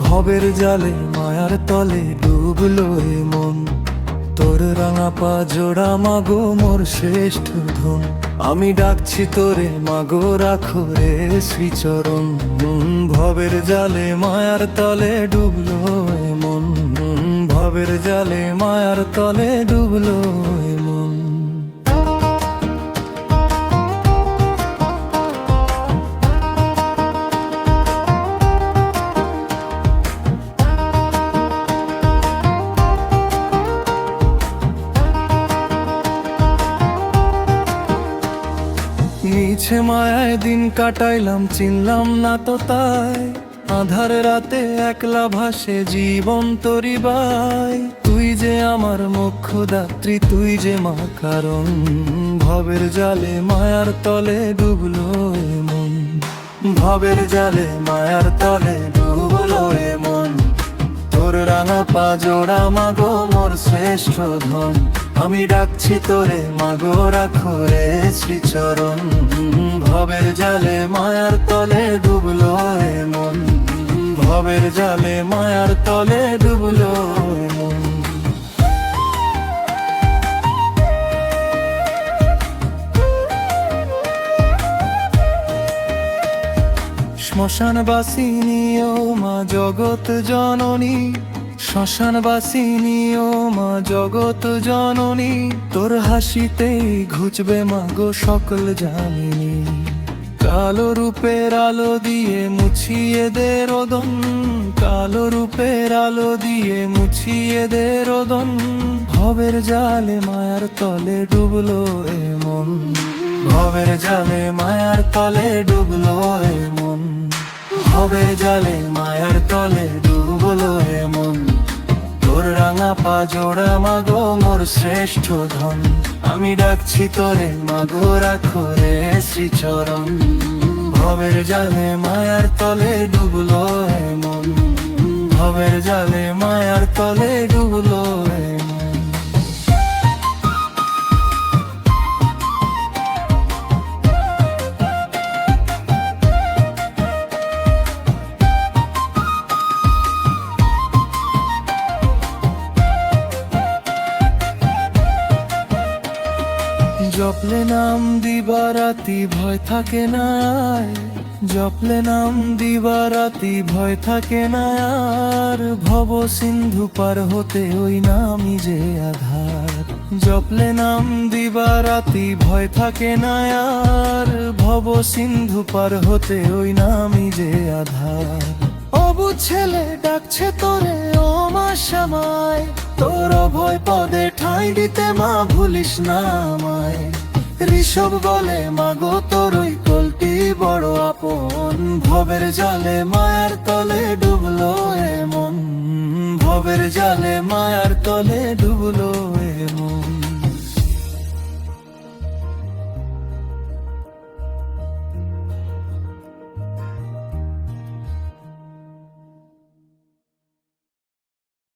ভবের জালে মায়ার তলে ডুবলো এ মন, তোর রাঙা পা জোড়া মাগো মোর শ্রেষ্ঠ ধন। আমি ডাকছি তোরে মাগো রাখো রে শ্রীচরণ। ভবের জালে মায়ার তলে ডুবলো এ মন, ভবের জালে মায়ার তলে ডুবলো এ মন। মিছে মায়ায় দিন কাটাইলাম চিনলাম না তো তাই, আধার রাতে একলা ভাসে জীবন তরি বাই। তুই যে আমার মুখ্য দাত্রী, তুই যে মা কারণ। ভবের জালে মায়ার তলে ডুবলো এ মন, ভবের জালে মায়ার তলে ডুবলো এ মন। তোর রাঙা পা জোড়া মাগো মোর শ্রেষ্ঠ ধন। আমি ডাকছি তোরে মাগো রাখো রে শ্রীচরণ। ভবের জালে মায়ার তলে ডুবলো এ মন, ভবের জালে মায়ার তলে ডুবলো এ মন। শ্মশানবাসিনী ও মা জগৎ জননী, শ্মশানবাসিনী ও মা জগৎ জননী। তোর হাসিতেই ঘুচবে মাগো সকল জামিনী। কালো রূপের আলো দিয়ে মুছিয়ে দে রোদন, কালো রূপের আলো দিয়ে মুছিয়ে দে রোদন। ভবের জালে মায়ার তলে ডুবলো এ মন, ভবের জালে মায়ার তলে ডুবলো এ মন। ভবের জালে মায়ার তলে ডুবলো এ মন। তোর রাঙা পা জোড়া মাগো মোর শ্রেষ্ঠ ধন। আমি ডাকছি তোরে মাগো রাখো রে শ্রীচরণ। ভবের জালে মায়ার তলে ডুবলো এ মন, ভবের জালে মায়ার তলে ডুবলো এ মন। জপলে নাম দিবারাতি ভয় থাকে না আর, জপলে নাম দিবারাতি ভয় থাকে না আর। ভব সিন্ধু পার হতে ওই নামই যে আধার। জপলে নাম দিবারাতি ভয় থাকে না আর। ভব সিন্ধু পার হতে ওই নামই যে আধার। অবুঝ ছেলে ডাকছে তোরে ও মা শ্যামায়, তোর ভয় পদে ঠাঁই দিতে মা ভুলিস না আমায়। ঋষভ বলে মাগো তোর ওই কলটি বড় আপন। ভবের জালে মায়ার তলে ডুবলো এ মন, ভবের জালে মায়ার তলে ডুবলো